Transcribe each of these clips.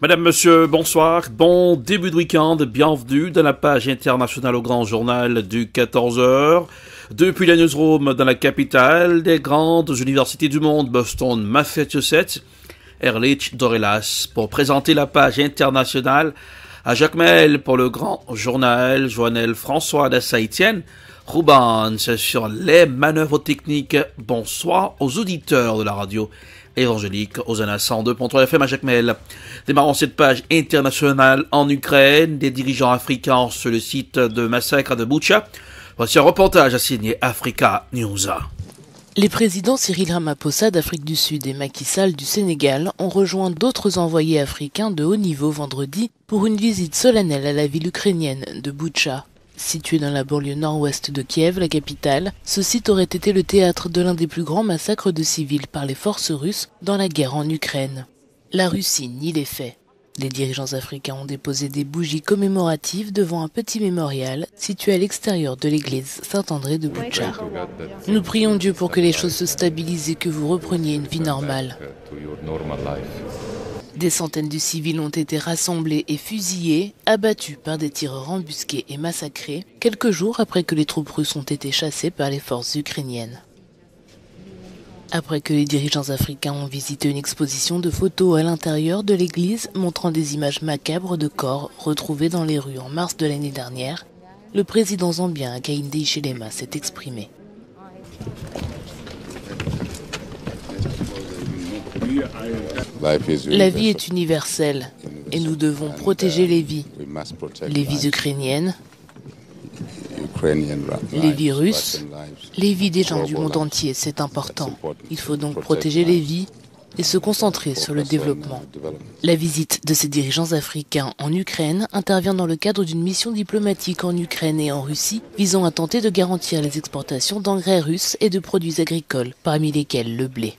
Madame, Monsieur, bonsoir, bon début de week-end, bienvenue dans la page internationale au grand journal du 14h. Depuis la newsroom dans la capitale des grandes universités du monde, Boston, Massachusetts, Ehrlich Dorelas, pour présenter la page internationale à Jacques Mel pour le grand journal, Joannel François d'Assaïtienne, Rubans sur les manœuvres techniques. Bonsoir aux auditeurs de la radio évangélique Hosanna 102.3 FM à Jacques Mel. Démarrons cette page internationale en Ukraine, des dirigeants africains sur le site de massacre de Boutcha. Voici un reportage à signer Africa News. Les présidents Cyril Ramaphosa d'Afrique du Sud et Macky Sall du Sénégal ont rejoint d'autres envoyés africains de haut niveau vendredi pour une visite solennelle à la ville ukrainienne de Boutcha. Situé dans la banlieue nord-ouest de Kiev, la capitale, ce site aurait été le théâtre de l'un des plus grands massacres de civils par les forces russes dans la guerre en Ukraine. La Russie nie les faits. Les dirigeants africains ont déposé des bougies commémoratives devant un petit mémorial situé à l'extérieur de l'église Saint-André de Boutcha. Nous prions Dieu pour que les choses se stabilisent et que vous repreniez une vie normale. Des centaines de civils ont été rassemblés et fusillés, abattus par des tireurs embusqués et massacrés, quelques jours après que les troupes russes ont été chassées par les forces ukrainiennes. Après que les dirigeants africains ont visité une exposition de photos à l'intérieur de l'église montrant des images macabres de corps retrouvés dans les rues en mars de l'année dernière, le président zambien Hakainde Hichilema s'est exprimé. La vie est universelle et nous devons protéger les vies ukrainiennes, les vies russes, les vies des gens du monde entier, c'est important. Il faut donc protéger les vies et se concentrer sur le développement. La visite de ces dirigeants africains en Ukraine intervient dans le cadre d'une mission diplomatique en Ukraine et en Russie visant à tenter de garantir les exportations d'engrais russes et de produits agricoles, parmi lesquels le blé.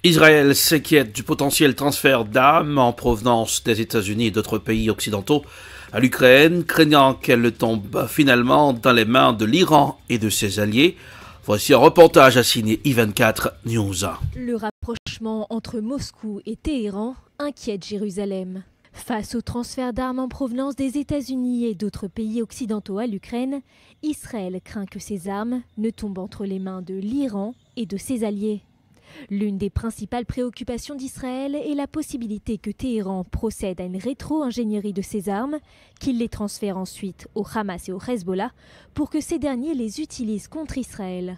Israël s'inquiète du potentiel transfert d'armes en provenance des États-Unis et d'autres pays occidentaux à l'Ukraine, craignant qu'elle tombe finalement dans les mains de l'Iran et de ses alliés. Voici un reportage à signer I24 News. Le rapprochement entre Moscou et Téhéran inquiète Jérusalem. Face au transfert d'armes en provenance des États-Unis et d'autres pays occidentaux à l'Ukraine, Israël craint que ces armes ne tombent entre les mains de l'Iran et de ses alliés. L'une des principales préoccupations d'Israël est la possibilité que Téhéran procède à une rétro-ingénierie de ses armes, qu'il les transfère ensuite au Hamas et au Hezbollah pour que ces derniers les utilisent contre Israël.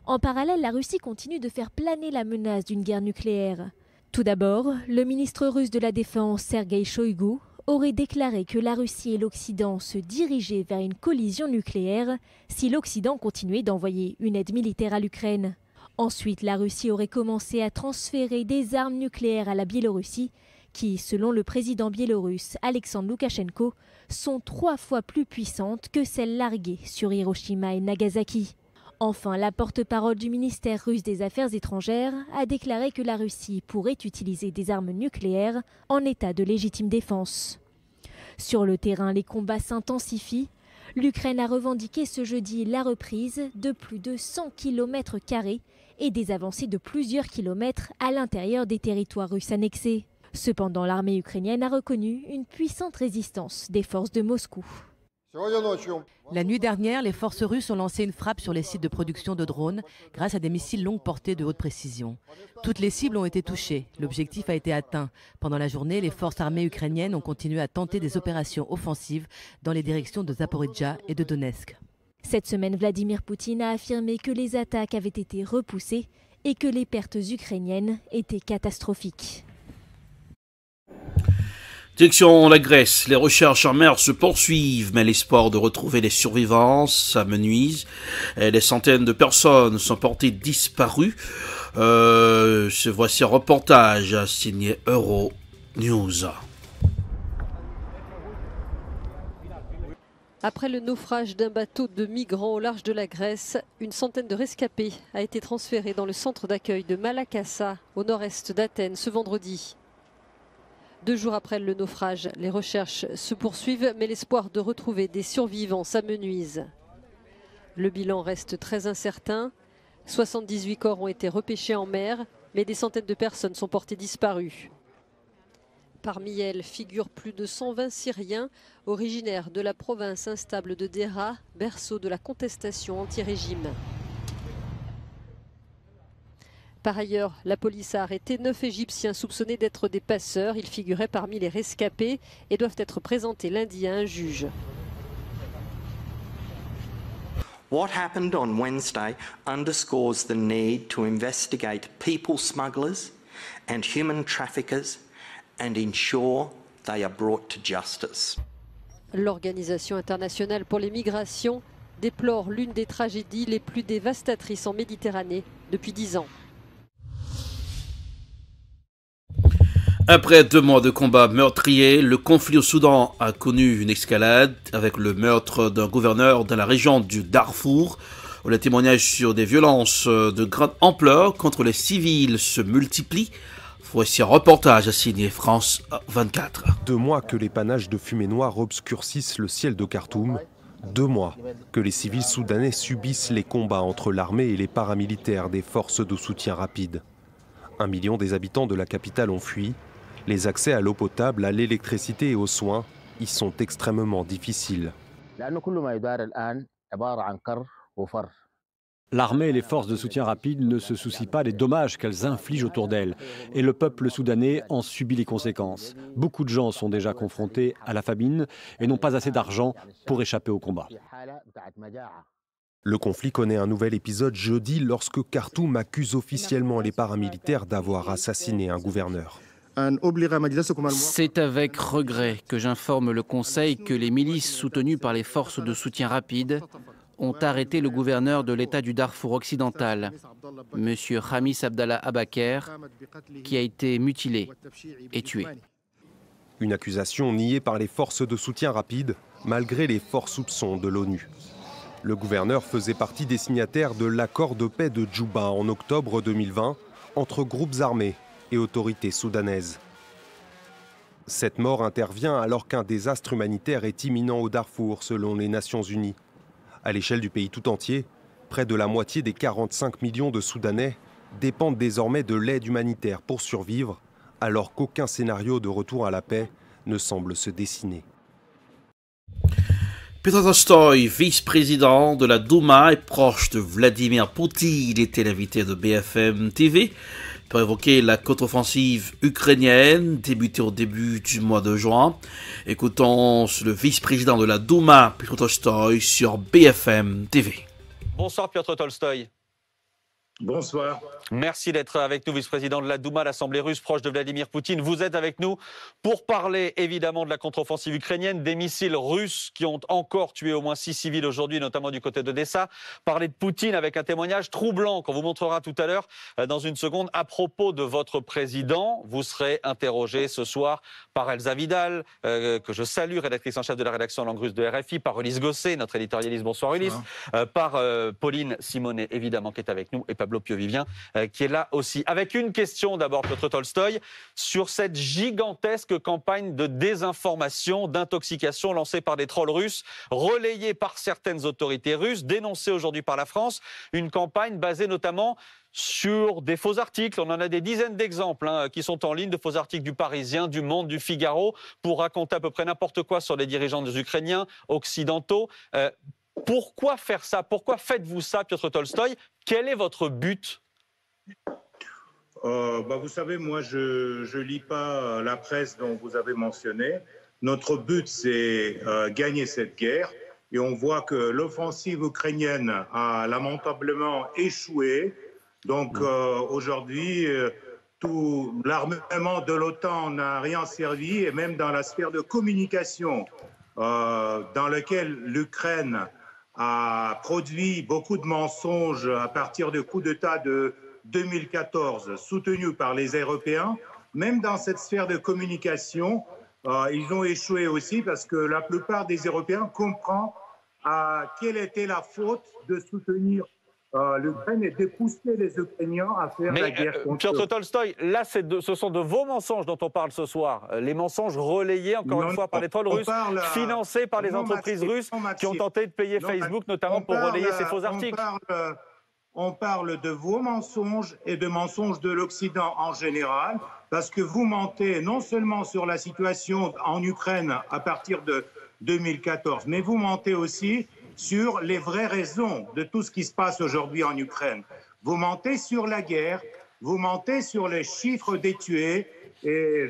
En parallèle, la Russie continue de faire planer la menace d'une guerre nucléaire. Tout d'abord, le ministre russe de la Défense, Sergueï Shoïgu, aurait déclaré que la Russie et l'Occident se dirigeaient vers une collision nucléaire si l'Occident continuait d'envoyer une aide militaire à l'Ukraine. Ensuite, la Russie aurait commencé à transférer des armes nucléaires à la Biélorussie, qui, selon le président biélorusse Alexandre Loukachenko, sont 3 fois plus puissantes que celles larguées sur Hiroshima et Nagasaki. Enfin, la porte-parole du ministère russe des Affaires étrangères a déclaré que la Russie pourrait utiliser des armes nucléaires en état de légitime défense. Sur le terrain, les combats s'intensifient. L'Ukraine a revendiqué ce jeudi la reprise de plus de 100 km² et des avancées de plusieurs kilomètres à l'intérieur des territoires russes annexés. Cependant, l'armée ukrainienne a reconnu une puissante résistance des forces de Moscou. La nuit dernière, les forces russes ont lancé une frappe sur les sites de production de drones grâce à des missiles longue portée de haute précision. Toutes les cibles ont été touchées. L'objectif a été atteint. Pendant la journée, les forces armées ukrainiennes ont continué à tenter des opérations offensives dans les directions de Zaporijjia et de Donetsk. Cette semaine, Vladimir Poutine a affirmé que les attaques avaient été repoussées et que les pertes ukrainiennes étaient catastrophiques. Direction la Grèce, les recherches en mer se poursuivent, mais l'espoir de retrouver les survivants s'amenuise. Des centaines de personnes sont portées disparues. Voici un reportage signé Euronews. Après le naufrage d'un bateau de migrants au large de la Grèce, une centaine de rescapés a été transférée dans le centre d'accueil de Malakassa, au nord-est d'Athènes, ce vendredi. 2 jours après le naufrage, les recherches se poursuivent, mais l'espoir de retrouver des survivants s'amenuise. Le bilan reste très incertain. 78 corps ont été repêchés en mer, mais des centaines de personnes sont portées disparues. Parmi elles figurent plus de 120 Syriens originaires de la province instable de Deraa, berceau de la contestation anti-régime. Par ailleurs, la police a arrêté 9 Égyptiens soupçonnés d'être des passeurs. Ils figuraient parmi les rescapés et doivent être présentés lundi à un juge. What happened on Wednesday underscores the need to investigate people smugglers and human traffickers and ensure they are brought to justice. L'Organisation internationale pour les migrations déplore l'une des tragédies les plus dévastatrices en Méditerranée depuis 10 ans. Après 2 mois de combats meurtriers, le conflit au Soudan a connu une escalade avec le meurtre d'un gouverneur dans la région du Darfour, où les témoignages sur des violences de grande ampleur contre les civils se multiplient. Voici un reportage signé France 24. 2 mois que les panaches de fumée noire obscurcissent le ciel de Khartoum. 2 mois que les civils soudanais subissent les combats entre l'armée et les paramilitaires des forces de soutien rapide. 1 million des habitants de la capitale ont fui. Les accès à l'eau potable, à l'électricité et aux soins y sont extrêmement difficiles. L'armée et les forces de soutien rapide ne se soucient pas des dommages qu'elles infligent autour d'elles. Et le peuple soudanais en subit les conséquences. Beaucoup de gens sont déjà confrontés à la famine et n'ont pas assez d'argent pour échapper au combat. Le conflit connaît un nouvel épisode jeudi lorsque Khartoum accuse officiellement les paramilitaires d'avoir assassiné un gouverneur. C'est avec regret que j'informe le Conseil que les milices soutenues par les forces de soutien rapide ont arrêté le gouverneur de l'État du Darfour occidental, M. Khamis Abdallah Abaker, qui a été mutilé et tué. Une accusation niée par les forces de soutien rapide, malgré les forts soupçons de l'ONU. Le gouverneur faisait partie des signataires de l'accord de paix de Djouba en octobre 2020 entre groupes armés et autorités soudanaises. Cette mort intervient alors qu'un désastre humanitaire est imminent au Darfour, selon les Nations Unies. À l'échelle du pays tout entier, près de la moitié des 45 millions de Soudanais dépendent désormais de l'aide humanitaire pour survivre, alors qu'aucun scénario de retour à la paix ne semble se dessiner. Petr Tolstoï, vice-président de la Douma et proche de Vladimir Poutine, était l'invité de BFM TV pour évoquer la contre-offensive ukrainienne débutée au début du mois de juin. Écoutons le vice-président de la Douma, Petr Tolstoï, sur BFM TV. Bonsoir Petr Tolstoï. Bonsoir. Merci d'être avec nous, vice-président de la Douma, l'Assemblée russe proche de Vladimir Poutine. Vous êtes avec nous pour parler évidemment de la contre-offensive ukrainienne, des missiles russes qui ont encore tué au moins 6 civils aujourd'hui, notamment du côté d'Odessa. Parler de Poutine avec un témoignage troublant qu'on vous montrera tout à l'heure dans une seconde à propos de votre président. Vous serez interrogé ce soir par Elsa Vidal, que je salue, rédactrice en chef de la rédaction langue russe de RFI, par Ulysse Gosset, notre éditorialiste. Bonsoir Ulysse. Par Pauline Simonet, évidemment, qui est avec nous, et Pablo Piovivien, qui est là aussi. Avec une question d'abord, Petr Tolstoï, sur cette gigantesque campagne de désinformation, d'intoxication lancée par des trolls russes, relayée par certaines autorités russes, dénoncée aujourd'hui par la France, une campagne basée notamment sur des faux articles. On en a des dizaines d'exemples qui sont en ligne, de faux articles du Parisien, du Monde, du Figaro, pour raconter à peu près n'importe quoi sur les dirigeants des Ukrainiens occidentaux. Pourquoi faire ça? Pourquoi faites-vous ça, Petr Tolstoï? Quel est votre but? Vous savez, moi, je lis pas la presse dont vous avez mentionné. Notre but, c'est gagner cette guerre. Et on voit que l'offensive ukrainienne a lamentablement échoué. Donc aujourd'hui, tout l'armement de l'OTAN n'a rien servi. Et même dans la sphère de communication, dans laquelle l'Ukraine a produit beaucoup de mensonges à partir du coup d'État de 2014, soutenu par les Européens. Même dans cette sphère de communication, ils ont échoué aussi parce que la plupart des Européens comprennent quelle était la faute de soutenir l'Ukraine et de pousser les Ukrainiens à faire la guerre contre eux. Petr Tolstoï, là, ce sont de vos mensonges dont on parle ce soir. Les mensonges relayés, encore une fois, par les trolls russes, financés par les entreprises russes qui ont tenté de payer Facebook, notamment pour relayer ces faux articles. on parle de vos mensonges et de mensonges de l'Occident en général, parce que vous mentez non seulement sur la situation en Ukraine à partir de 2014, mais vous mentez aussi sur les vraies raisons de tout ce qui se passe aujourd'hui en Ukraine. Vous mentez sur la guerre, vous mentez sur les chiffres des tués, et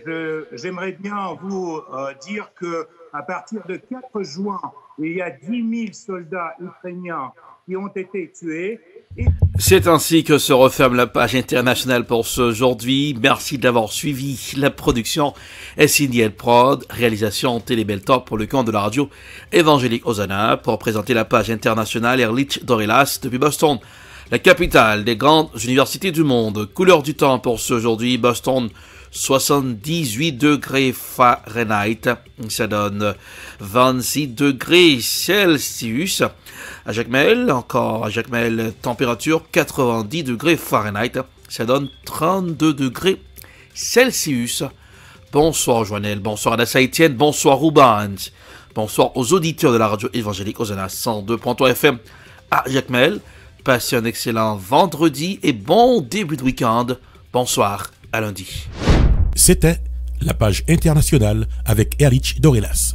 j'aimerais bien vous dire qu'à partir de 4 juin, il y a 10 000 soldats ukrainiens qui ont été tués. C'est ainsi que se referme la page internationale pour ce aujourd'hui. Merci d'avoir suivi. La production est signée Prod, réalisation Télébeltalk pour le compte de la radio évangélique Hosanna. Pour présenter la page internationale, Erlich Dorelas depuis Boston, la capitale des grandes universités du monde. Couleur du temps pour ce aujourd'hui, Boston, 78 degrés Fahrenheit, ça donne 26 degrés Celsius. À Jacmel, encore à Jacmel, température 90 degrés Fahrenheit, ça donne 32 degrés Celsius. Bonsoir Joannel, bonsoir Adassa Etienne, bonsoir Rubens, bonsoir aux auditeurs de la radio évangélique Hosanna 102.3 FM à Jacmel. Passez un excellent vendredi et bon début de week-end. Bonsoir, à lundi. C'était la page internationale avec Erlich Dorelas.